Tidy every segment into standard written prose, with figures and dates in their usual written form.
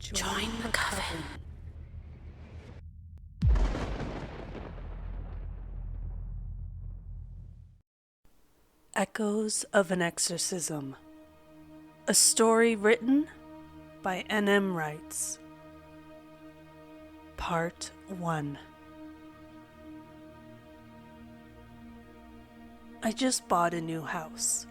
Join the coven. Echoes of an Exorcism. A story written by nmwrites. Part 1. I just bought a new house.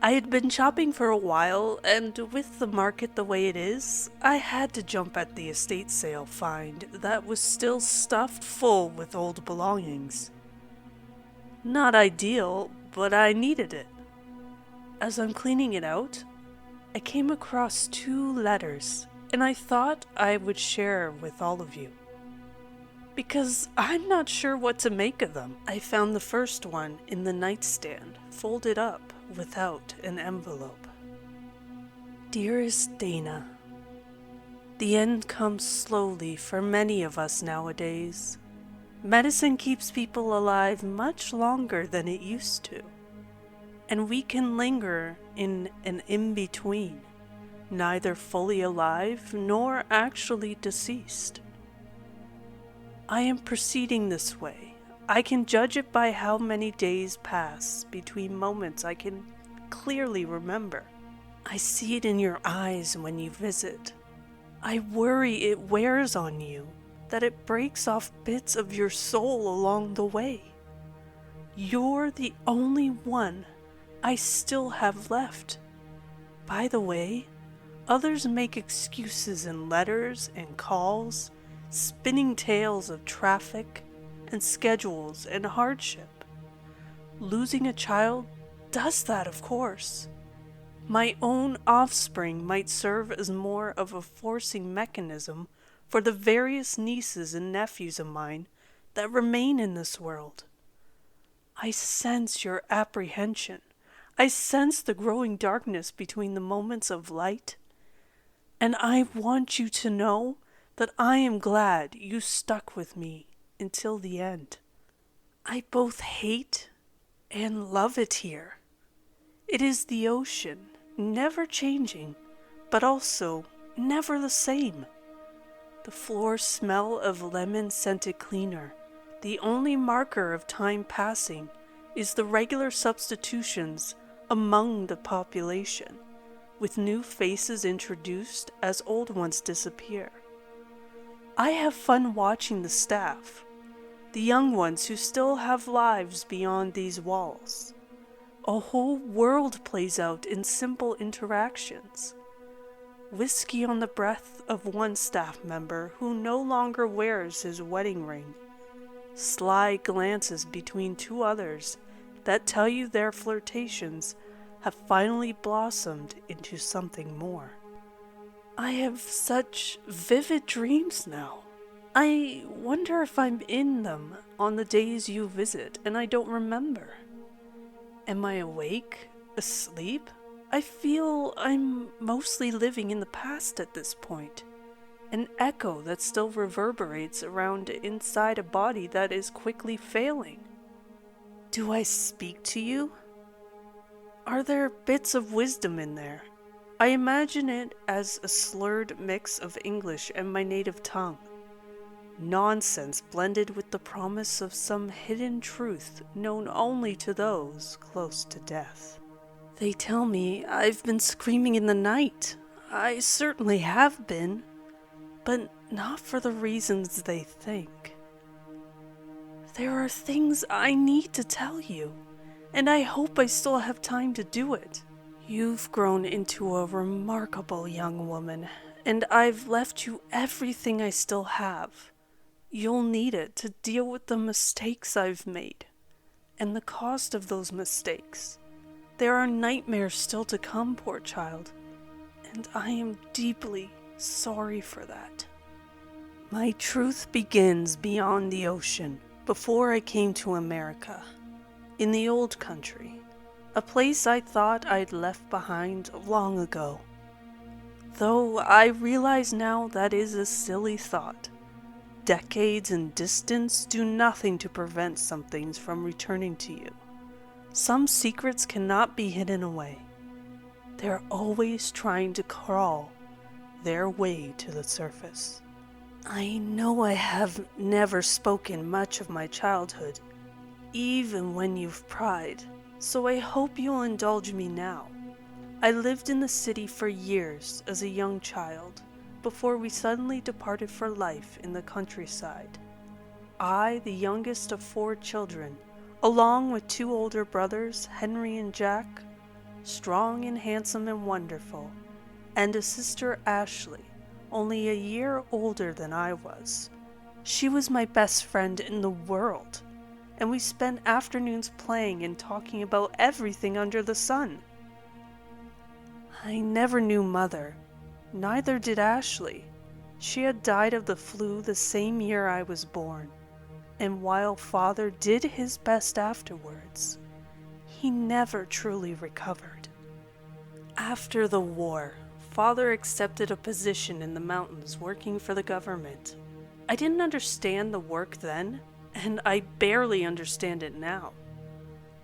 I had been shopping for a while, and with the market the way it is, I had to jump at the estate sale find that was still stuffed full with old belongings. Not ideal, but I needed it. As I'm cleaning it out, I came across 2 letters, and I thought I would share with all of you. Because I'm not sure what to make of them. I found the first one in the nightstand, folded up without an envelope. Dearest Dana, the end comes slowly for many of us nowadays. Medicine keeps people alive much longer than it used to, and we can linger in an in-between, neither fully alive nor actually deceased. I am proceeding this way. I can judge it by how many days pass between moments I can clearly remember. I see it in your eyes when you visit. I worry it wears on you, that it breaks off bits of your soul along the way. You're the only one I still have left. By the way, others make excuses in letters and calls, spinning tales of traffic and schedules and hardship. Losing a child does that, of course. My own offspring might serve as more of a forcing mechanism for the various nieces and nephews of mine that remain in this world. I sense your apprehension. I sense the growing darkness between the moments of light. And I want you to know that I am glad you stuck with me until the end. I both hate and love it here. It is the ocean, never changing, but also never the same. The floor smell of lemon-scented cleaner, the only marker of time passing, is the regular substitutions among the population, with new faces introduced as old ones disappear. I have fun watching the staff, the young ones who still have lives beyond these walls. A whole world plays out in simple interactions. Whiskey on the breath of one staff member who no longer wears his wedding ring. Sly glances between 2 others that tell you their flirtations have finally blossomed into something more. I have such vivid dreams now. I wonder if I'm in them on the days you visit and I don't remember. Am I awake? Asleep? I feel I'm mostly living in the past at this point. An echo that still reverberates around inside a body that is quickly failing. Do I speak to you? Are there bits of wisdom in there? I imagine it as a slurred mix of English and my native tongue. Nonsense blended with the promise of some hidden truth known only to those close to death. They tell me I've been screaming in the night. I certainly have been, but not for the reasons they think. There are things I need to tell you, and I hope I still have time to do it. You've grown into a remarkable young woman, and I've left you everything I still have. You'll need it to deal with the mistakes I've made, and the cost of those mistakes. There are nightmares still to come, poor child, and I am deeply sorry for that. My truth begins beyond the ocean, before I came to America, in the old country, a place I thought I'd left behind long ago. Though I realize now that is a silly thought. Decades and distance do nothing to prevent some things from returning to you. Some secrets cannot be hidden away. They're always trying to crawl their way to the surface. I know I have never spoken much of my childhood, even when you've pried, so I hope you'll indulge me now. I lived in the city for years as a young child, before we suddenly departed for life in the countryside. I, the youngest of 4 children, along with 2 older brothers, Henry and Jack, strong and handsome and wonderful, and a sister, Ashley, only a year older than I was. She was my best friend in the world, and we spent afternoons playing and talking about everything under the sun. I never knew Mother, neither did Ashley. She had died of the flu the same year I was born, and while Father did his best afterwards, he never truly recovered. After the war, Father accepted a position in the mountains working for the government. I didn't understand the work then, and I barely understand it now.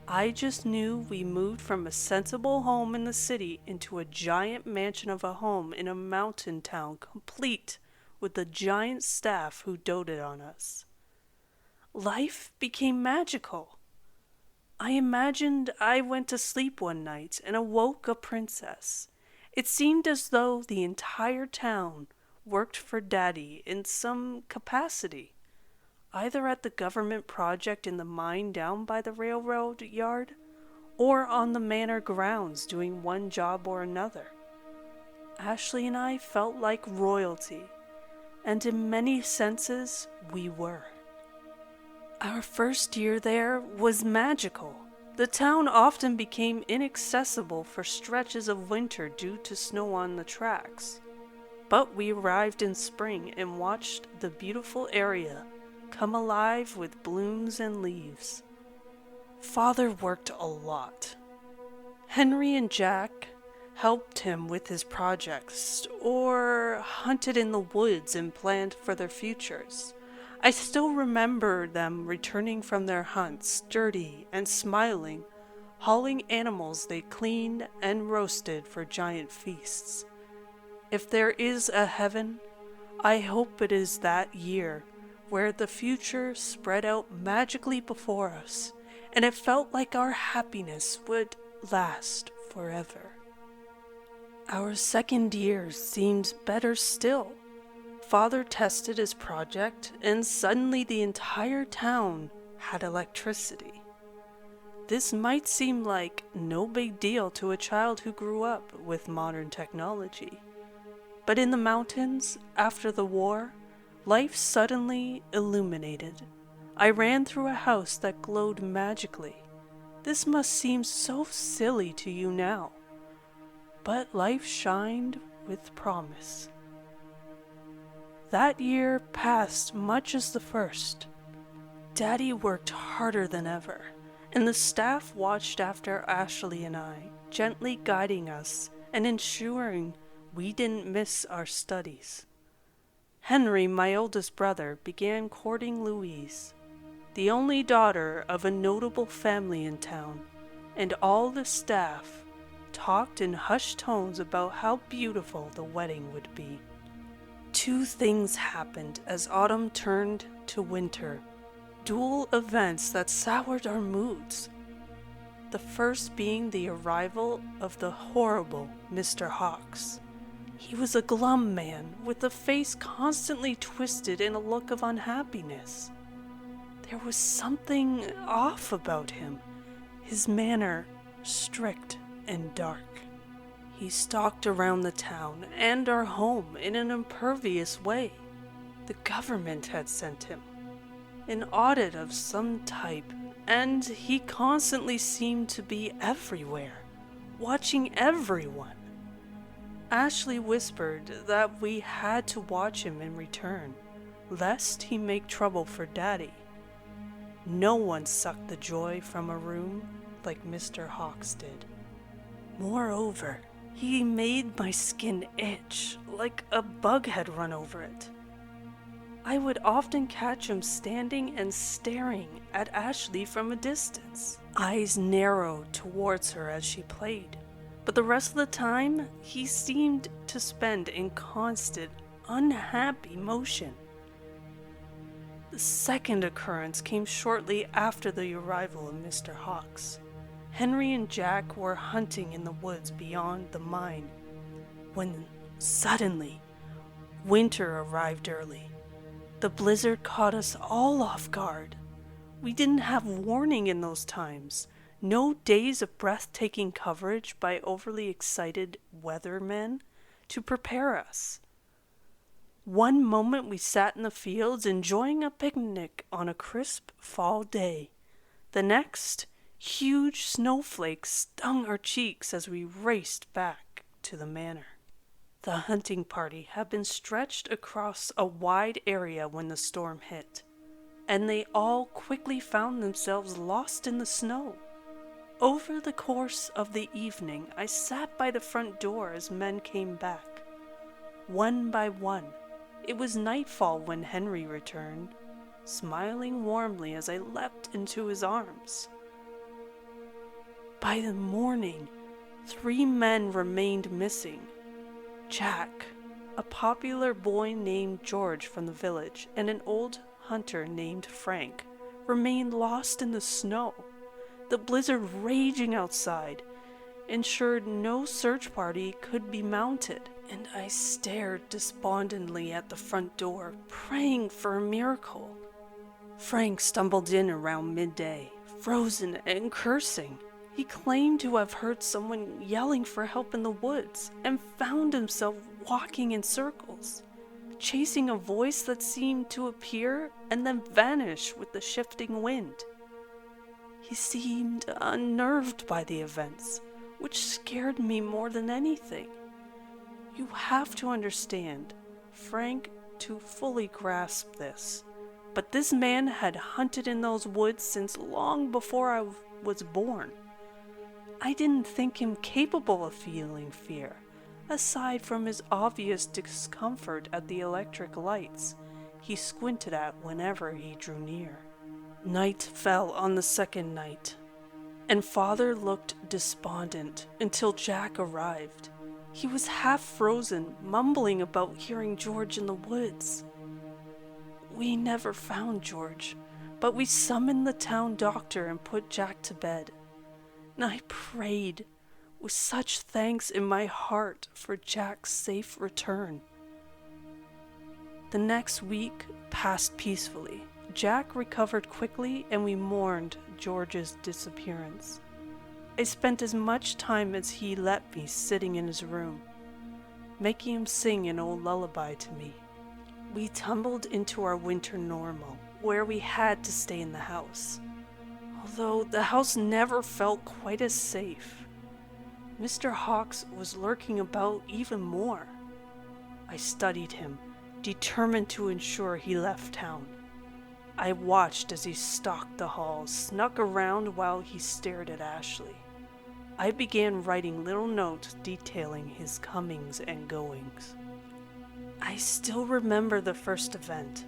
I just knew we moved from a sensible home in the city into a giant mansion of a home in a mountain town, complete with a giant staff who doted on us. Life became magical. I imagined I went to sleep one night and awoke a princess. It seemed as though the entire town worked for Daddy in some capacity, either at the government project in the mine down by the railroad yard, or on the manor grounds doing one job or another. Ashley and I felt like royalty, and in many senses we were. Our first year there was magical. The town often became inaccessible for stretches of winter due to snow on the tracks. But we arrived in spring and watched the beautiful area come alive with blooms and leaves. Father worked a lot. Henry and Jack helped him with his projects, or hunted in the woods and planned for their futures. I still remember them returning from their hunts, dirty and smiling, hauling animals they cleaned and roasted for giant feasts. If there is a heaven, I hope it is that year where the future spread out magically before us, and it felt like our happiness would last forever. Our second year seems better still. Father tested his project, and suddenly the entire town had electricity. This might seem like no big deal to a child who grew up with modern technology. But in the mountains, after the war, life suddenly illuminated. I ran through a house that glowed magically. This must seem so silly to you now, but life shined with promise. That year passed much as the first. Daddy worked harder than ever, and the staff watched after Ashley and I, gently guiding us and ensuring we didn't miss our studies. Henry, my oldest brother, began courting Louise, the only daughter of a notable family in town, and all the staff talked in hushed tones about how beautiful the wedding would be. 2 things happened as autumn turned to winter, dual events that soured our moods. The first being the arrival of the horrible Mr. Hawks. He was a glum man with a face constantly twisted in a look of unhappiness. There was something off about him, his manner strict and dark. He stalked around the town and our home in an impervious way. The government had sent him an audit of some type, and he constantly seemed to be everywhere, watching everyone. Ashley whispered that we had to watch him in return, lest he make trouble for Daddy. No one sucked the joy from a room like Mr. Hawks did. Moreover, he made my skin itch like a bug had run over it. I would often catch him standing and staring at Ashley from a distance, eyes narrowed towards her as she played, but the rest of the time he seemed to spend in constant, unhappy motion. The second occurrence came shortly after the arrival of Mr. Hawks. Henry and Jack were hunting in the woods beyond the mine when suddenly winter arrived early. The blizzard caught us all off guard. We didn't have warning in those times. No days of breathtaking coverage by overly excited weathermen to prepare us. One moment we sat in the fields enjoying a picnic on a crisp fall day. The next, huge snowflakes stung our cheeks as we raced back to the manor. The hunting party had been stretched across a wide area when the storm hit, and they all quickly found themselves lost in the snow. Over the course of the evening, I sat by the front door as men came back. One by one, it was nightfall when Henry returned, smiling warmly as I leapt into his arms. By the morning, 3 men remained missing. Jack, a popular boy named George from the village, and an old hunter named Frank remained lost in the snow. The blizzard raging outside ensured no search party could be mounted, and I stared despondently at the front door, praying for a miracle. Frank stumbled in around midday, frozen and cursing. He claimed to have heard someone yelling for help in the woods and found himself walking in circles, chasing a voice that seemed to appear and then vanish with the shifting wind. He seemed unnerved by the events, which scared me more than anything. You have to understand, Frank, to fully grasp this, but this man had hunted in those woods since long before I was born. I didn't think him capable of feeling fear, aside from his obvious discomfort at the electric lights he squinted at whenever he drew near. Night fell on the second night, and Father looked despondent until Jack arrived. He was half frozen, mumbling about hearing George in the woods. We never found George, but we summoned the town doctor and put Jack to bed. And I prayed with such thanks in my heart for Jack's safe return. The next week passed peacefully. Jack recovered quickly and we mourned George's disappearance. I spent as much time as he let me sitting in his room, making him sing an old lullaby to me. We tumbled into our winter normal, where we had to stay in the house. Although the house never felt quite as safe. Mr. Hawks was lurking about even more. I studied him, determined to ensure he left town. I watched as he stalked the halls, snuck around while he stared at Ashley. I began writing little notes detailing his comings and goings. I still remember the first event.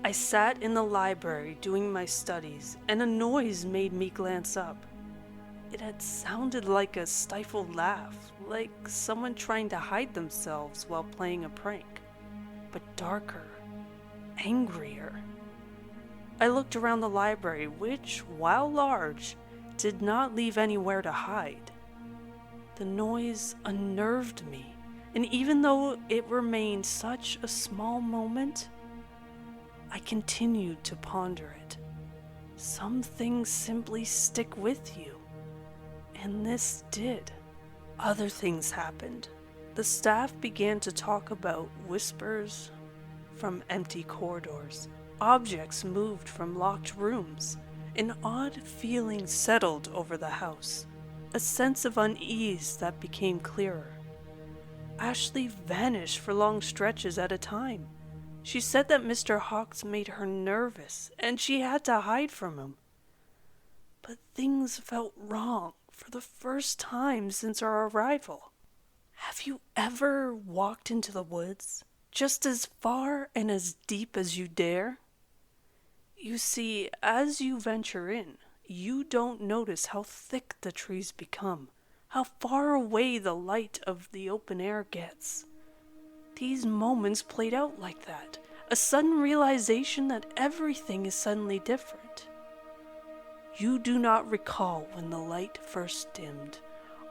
I sat in the library doing my studies, and a noise made me glance up. It had sounded like a stifled laugh, like someone trying to hide themselves while playing a prank, but darker, angrier. I looked around the library, which, while large, did not leave anywhere to hide. The noise unnerved me, and even though it remained such a small moment, I continued to ponder it. Some things simply stick with you, and this did. Other things happened. The staff began to talk about whispers from empty corridors. Objects moved from locked rooms. An odd feeling settled over the house, a sense of unease that became clearer. Ashley vanished for long stretches at a time. She said that Mr. Hawks made her nervous, and she had to hide from him. But things felt wrong for the first time since our arrival. Have you ever walked into the woods, just as far and as deep as you dare? You see, as you venture in, you don't notice how thick the trees become, how far away the light of the open air gets. These moments played out like that, a sudden realization that everything is suddenly different. You do not recall when the light first dimmed,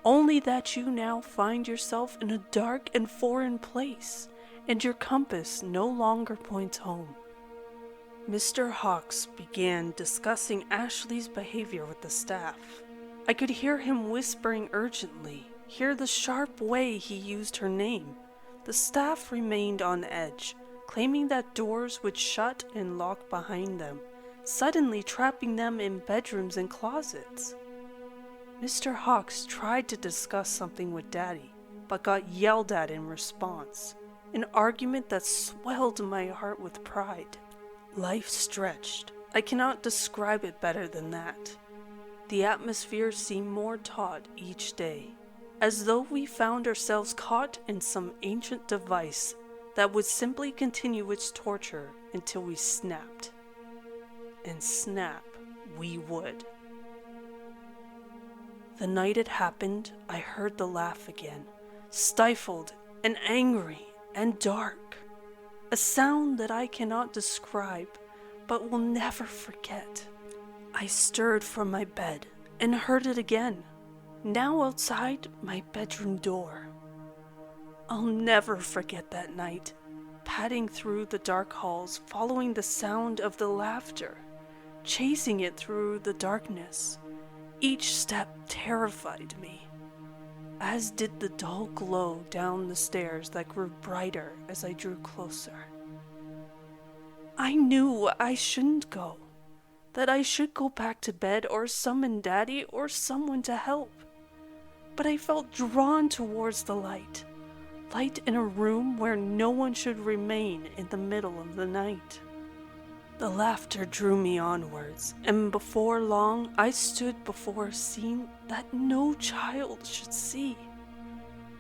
only that you now find yourself in a dark and foreign place, and your compass no longer points home. Mr. Hawks began discussing Ashley's behavior with the staff. I could hear him whispering urgently, hear the sharp way he used her name. The staff remained on edge, claiming that doors would shut and lock behind them, suddenly trapping them in bedrooms and closets. Mr. Hawks tried to discuss something with Daddy, but got yelled at in response, an argument that swelled my heart with pride. Life stretched. I cannot describe it better than that. The atmosphere seemed more taut each day, as though we found ourselves caught in some ancient device that would simply continue its torture until we snapped. And snap we would. The night it happened, I heard the laugh again, stifled and angry and dark. A sound that I cannot describe, but will never forget. I stirred from my bed and heard it again, now outside my bedroom door. I'll never forget that night, padding through the dark halls, following the sound of the laughter, chasing it through the darkness. Each step terrified me, as did the dull glow down the stairs that grew brighter as I drew closer. I knew I shouldn't go, that I should go back to bed or summon Daddy or someone to help. But I felt drawn towards the light in a room where no one should remain in the middle of the night. The laughter drew me onwards, and before long I stood before a scene that no child should see.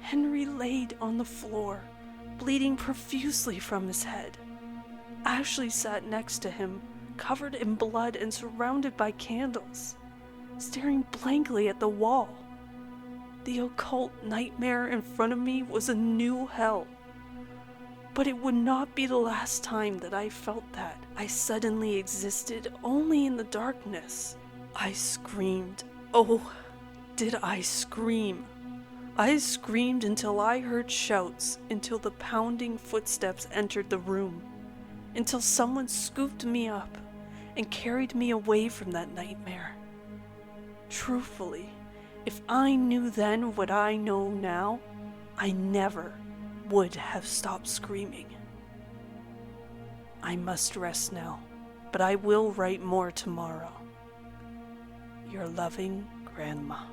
Henry laid on the floor, bleeding profusely from his head. Ashley sat next to him, covered in blood and surrounded by candles, staring blankly at the wall. The occult nightmare in front of me was a new hell. But it would not be the last time that I felt that. I suddenly existed only in the darkness. I screamed. Oh, did I scream? I screamed until I heard shouts, until the pounding footsteps entered the room, until someone scooped me up and carried me away from that nightmare. Truthfully, if I knew then what I know now, I never would have stopped screaming. I must rest now, but I will write more tomorrow. Your loving Grandma.